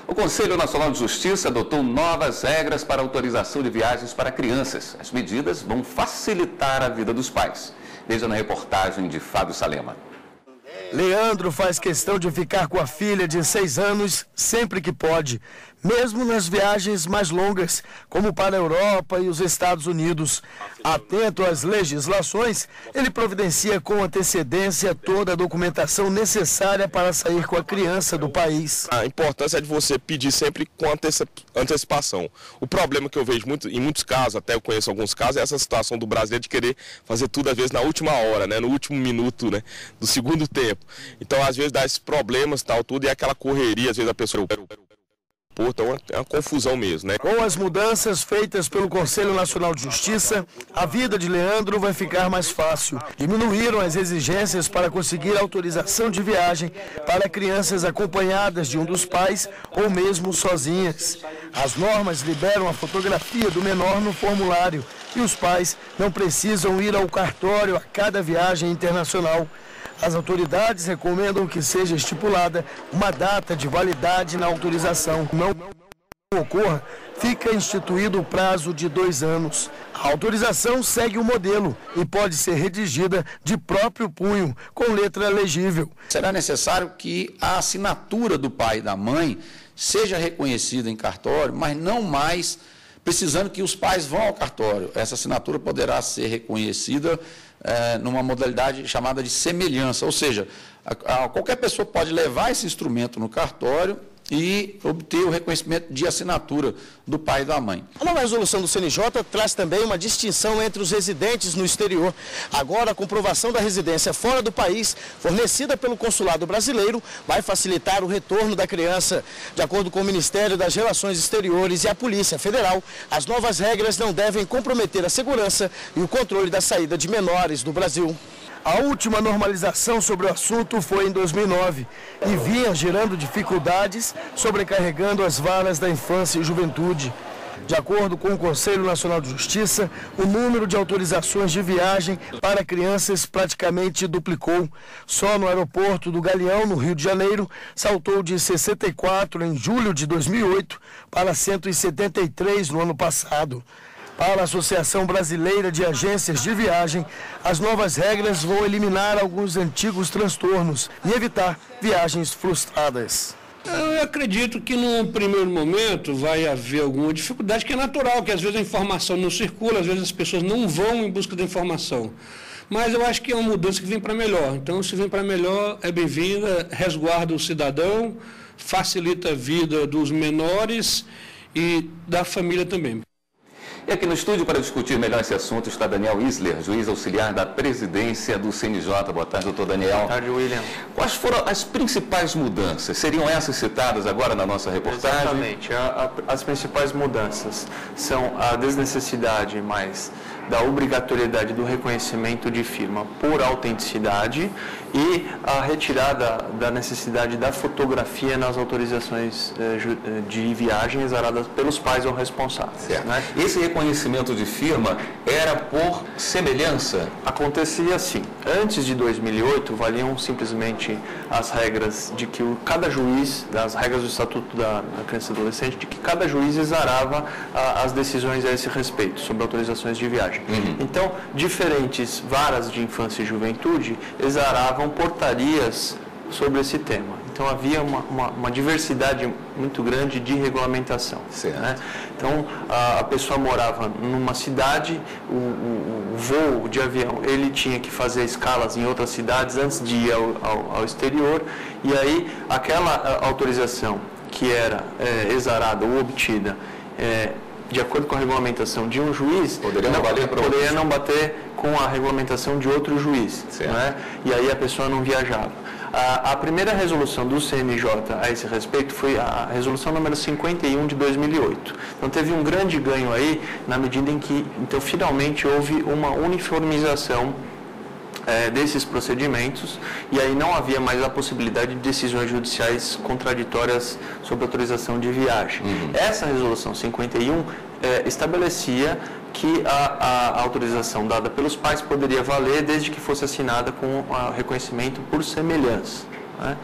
O Conselho Nacional de Justiça adotou novas regras para autorização de viagens para crianças. As medidas vão facilitar a vida dos pais. Veja na reportagem de Fábio Salema. Leandro faz questão de ficar com a filha de 6 anos sempre que pode, mesmo nas viagens mais longas, como para a Europa e os Estados Unidos. Atento às legislações, ele providencia com antecedência toda a documentação necessária para sair com a criança do país. A importância é de você pedir sempre com antecipação. O problema que eu vejo em muitos casos, até eu conheço alguns casos, é essa situação do brasileiro de querer fazer tudo às vezes na última hora, né, no último minuto, né, do segundo tempo. Então, às vezes, dá esses problemas, tal, tudo, e aquela correria, às vezes a pessoa... Então, é uma confusão mesmo, né? Com as mudanças feitas pelo Conselho Nacional de Justiça, a vida de Leandro vai ficar mais fácil. Diminuíram as exigências para conseguir autorização de viagem para crianças acompanhadas de um dos pais ou mesmo sozinhas. As normas liberam a fotografia do menor no formulário e os pais não precisam ir ao cartório a cada viagem internacional. As autoridades recomendam que seja estipulada uma data de validade na autorização. Não ocorra, fica instituído o prazo de 2 anos. A autorização segue o modelo e pode ser redigida de próprio punho, com letra legível. Será necessário que a assinatura do pai e da mãe seja reconhecida em cartório, mas não mais precisando que os pais vão ao cartório. Essa assinatura poderá ser reconhecida numa modalidade chamada de semelhança, ou seja, qualquer pessoa pode levar esse instrumento no cartório e obter o reconhecimento de assinatura do pai e da mãe. A nova resolução do CNJ traz também uma distinção entre os residentes no exterior. Agora, a comprovação da residência fora do país, fornecida pelo consulado brasileiro, vai facilitar o retorno da criança. De acordo com o Ministério das Relações Exteriores e a Polícia Federal, as novas regras não devem comprometer a segurança e o controle da saída de menores do Brasil. A última normalização sobre o assunto foi em 2009 e vinha gerando dificuldades, sobrecarregando as varas da infância e juventude. De acordo com o Conselho Nacional de Justiça, o número de autorizações de viagem para crianças praticamente duplicou. Só no aeroporto do Galeão, no Rio de Janeiro, saltou de 64 em julho de 2008 para 173 no ano passado. Para a Associação Brasileira de Agências de Viagem, as novas regras vão eliminar alguns antigos transtornos e evitar viagens frustradas. Eu acredito que num primeiro momento vai haver alguma dificuldade, que é natural, que às vezes a informação não circula, às vezes as pessoas não vão em busca da informação. Mas eu acho que é uma mudança que vem para melhor. Então, se vem para melhor, é bem-vinda, resguarda o cidadão, facilita a vida dos menores e da família também. E aqui no estúdio, para discutir melhor esse assunto, está Daniel Isler, juiz auxiliar da presidência do CNJ. Boa tarde, doutor Daniel. Boa tarde, William. Quais foram as principais mudanças? Seriam essas citadas agora na nossa reportagem? Exatamente. As principais mudanças são a desnecessidade mais da obrigatoriedade do reconhecimento de firma por autenticidade e a retirada da necessidade da fotografia nas autorizações de viagem exaradas pelos pais ou responsáveis. Certo. Né? Esse reconhecimento de firma era por semelhança? Acontecia assim. Antes de 2008, valiam simplesmente as regras de que cada juiz, das regras do Estatuto da Criança e Adolescente, de que cada juiz exarava as decisões a esse respeito, sobre autorizações de viagem. Então, diferentes varas de infância e juventude exaravam portarias sobre esse tema. Então, havia uma diversidade muito grande de regulamentação. Né? Então, a pessoa morava numa cidade, o voo de avião, ele tinha que fazer escalas em outras cidades antes de ir ao exterior, e aí aquela autorização que era exarada ou obtida de acordo com a regulamentação de um juiz, poderia não bater com a regulamentação de outro juiz. Né? E aí a pessoa não viajava. A primeira resolução do CNJ a esse respeito foi a resolução número 51 de 2008. Então teve um grande ganho aí, na medida em que, então, finalmente houve uma uniformização desses procedimentos, e aí não havia mais a possibilidade de decisões judiciais contraditórias sobre autorização de viagem. Essa resolução 51 estabelecia que a autorização dada pelos pais poderia valer desde que fosse assinada com reconhecimento por semelhança. Né?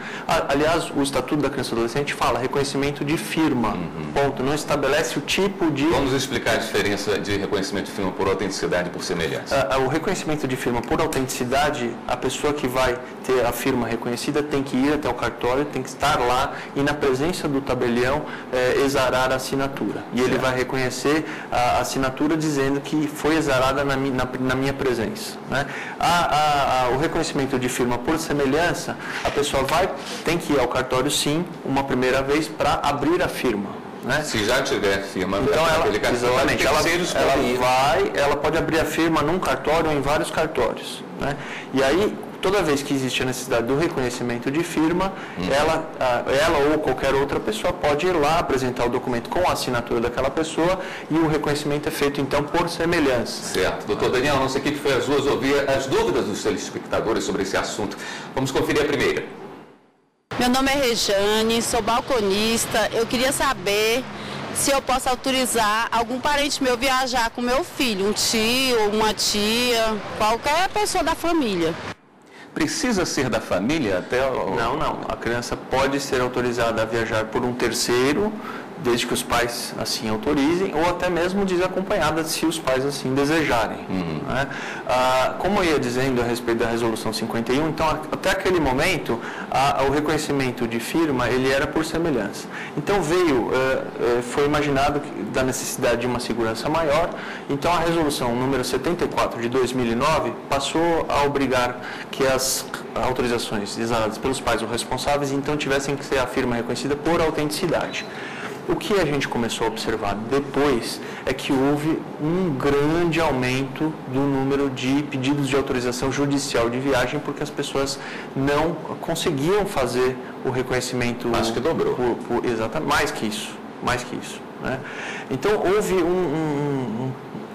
Aliás, o Estatuto da Criança e Adolescente fala reconhecimento de firma, ponto, não estabelece o tipo de... Vamos explicar a diferença de reconhecimento de firma por autenticidade e por semelhança. O reconhecimento de firma por autenticidade, a pessoa que vai ter a firma reconhecida tem que ir até o cartório, tem que estar lá e na presença do tabelião exarar a assinatura. E ele vai reconhecer a assinatura dizendo que foi exarada na minha presença. Né? O reconhecimento de firma por semelhança, a pessoa tem que ir ao cartório sim, uma primeira vez para abrir a firma. Né? Se já tiver firma, então ela pode abrir a firma num cartório ou em vários cartórios. Né? E aí, toda vez que existe a necessidade do reconhecimento de firma, ela ou qualquer outra pessoa pode ir lá apresentar o documento com a assinatura daquela pessoa e o reconhecimento é feito então por semelhança. Certo. Doutor Daniel, nossa equipe foi às ruas ouvir as dúvidas dos telespectadores sobre esse assunto. Vamos conferir a primeira. Meu nome é Rejane, sou balconista. Eu queria saber se eu posso autorizar algum parente meu viajar com meu filho, um tio, uma tia, qualquer pessoa da família. Precisa ser da família até... Não. A criança pode ser autorizada a viajar por um terceiro, desde que os pais assim autorizem, ou até mesmo desacompanhada, se os pais assim desejarem. Né? Como eu ia dizendo a respeito da Resolução 51, então até aquele momento o reconhecimento de firma ele era por semelhança. Então foi imaginado da necessidade de uma segurança maior, então a Resolução número 74 de 2009 passou a obrigar que as autorizações exaradas pelos pais ou responsáveis então tivessem que ser a firma reconhecida por autenticidade. O que a gente começou a observar depois é que houve um grande aumento do número de pedidos de autorização judicial de viagem porque as pessoas não conseguiam fazer o reconhecimento... Acho que dobrou. Exatamente, mais que isso. Né? Então houve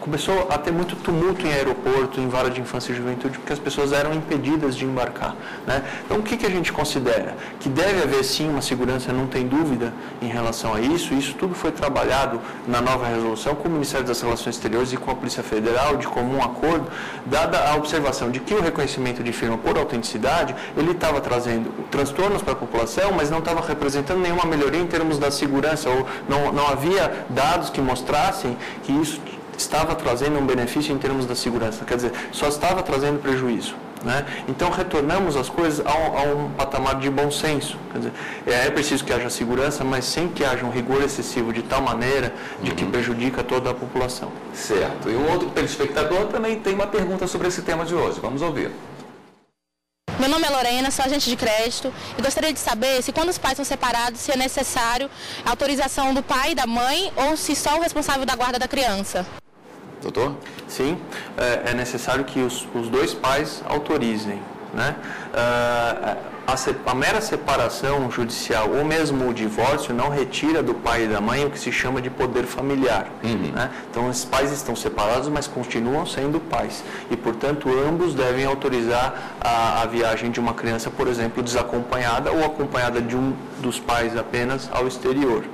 começou a ter muito tumulto em aeroporto, em vara de infância e juventude, porque as pessoas eram impedidas de embarcar. Né? Então, o que a gente considera? Que deve haver, sim, uma segurança, não tem dúvida em relação a isso. Isso tudo foi trabalhado na nova resolução com o Ministério das Relações Exteriores e com a Polícia Federal, de comum acordo, dada a observação de que o reconhecimento de firma por autenticidade, ele estava trazendo transtornos para a população, mas não estava representando nenhuma melhoria em termos da segurança, ou não havia dados que mostrassem que isso estava trazendo um benefício em termos da segurança, quer dizer, só estava trazendo prejuízo. Né? Então, retornamos as coisas a um patamar de bom senso. Quer dizer, é preciso que haja segurança, mas sem que haja um rigor excessivo de tal maneira de que prejudica toda a população. Certo. E um outro telespectador também tem uma pergunta sobre esse tema de hoje. Vamos ouvir. Meu nome é Lorena, sou agente de crédito e gostaria de saber se quando os pais são separados, se é necessário a autorização do pai e da mãe ou se só o responsável da guarda da criança. Doutor? Sim, é necessário que os dois pais autorizem. Né? A mera separação judicial ou mesmo o divórcio não retira do pai e da mãe o que se chama de poder familiar. Né? Então, os pais estão separados, mas continuam sendo pais. E, portanto, ambos devem autorizar a viagem de uma criança, por exemplo, desacompanhada ou acompanhada de um dos pais apenas ao exterior.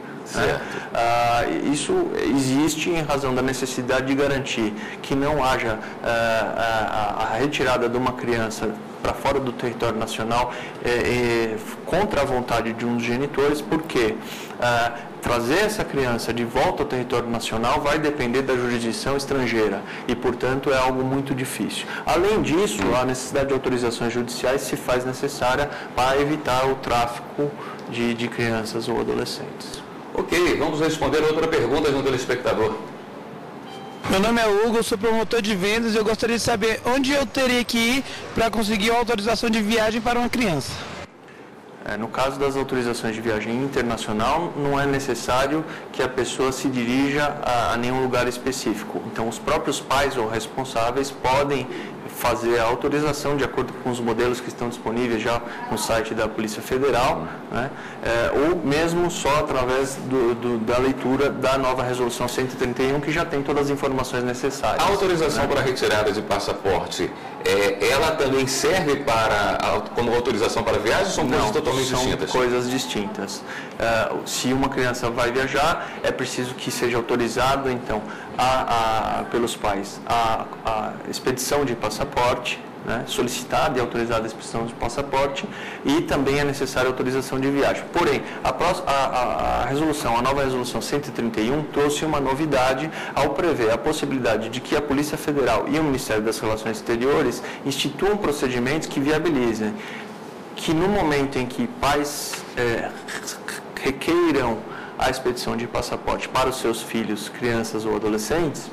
Isso existe em razão da necessidade de garantir que não haja a retirada de uma criança para fora do território nacional contra a vontade de um dos genitores, porque trazer essa criança de volta ao território nacional vai depender da jurisdição estrangeira e, portanto, é algo muito difícil. Além disso, a necessidade de autorizações judiciais se faz necessária para evitar o tráfico de crianças ou adolescentes. Ok, vamos responder outra pergunta de um telespectador. Meu nome é Hugo, sou promotor de vendas e eu gostaria de saber onde eu teria que ir para conseguir uma autorização de viagem para uma criança. No caso das autorizações de viagem internacional, não é necessário que a pessoa se dirija a nenhum lugar específico. Então, os próprios pais ou responsáveis podem fazer a autorização de acordo com os modelos que estão disponíveis já no site da Polícia Federal, né? Ou mesmo só através da leitura da nova Resolução 131, que já tem todas as informações necessárias. A autorização para retirada de passaporte, ela também serve como autorização para viagem ou são coisas totalmente distintas? São coisas distintas. Se uma criança vai viajar, é preciso que seja autorizado, então, pelos pais a expedição de passaporte, né, solicitada e autorizada a expedição de passaporte, e também é necessária autorização de viagem. Porém, a nova resolução 131 trouxe uma novidade ao prever a possibilidade de que a Polícia Federal e o Ministério das Relações Exteriores instituam procedimentos que viabilizem que no momento em que pais requeiram a expedição de passaporte para os seus filhos, crianças ou adolescentes,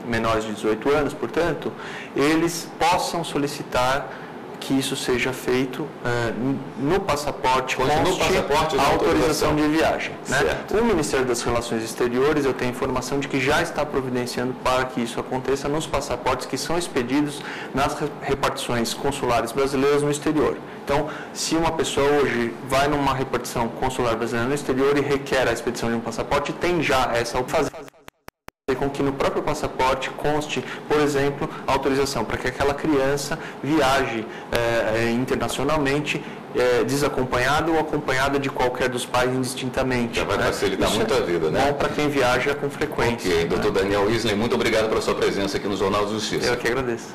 menores de 18 anos, portanto, eles possam solicitar que isso seja feito no passaporte, a autorização de viagem. Né? O Ministério das Relações Exteriores, eu tenho informação de que já está providenciando para que isso aconteça nos passaportes que são expedidos nas repartições consulares brasileiras no exterior. Então, se uma pessoa hoje vai numa repartição consular brasileira no exterior e requer a expedição de um passaporte, tem já essa opção. Com que no próprio passaporte conste, por exemplo, a autorização para que aquela criança viaje internacionalmente desacompanhada ou acompanhada de qualquer dos pais indistintamente. Já vai facilitar muito a vida, né? Bom para quem viaja com frequência. Ok, doutor Daniel Isler, muito obrigado pela sua presença aqui no Jornal de Justiça. Eu que agradeço.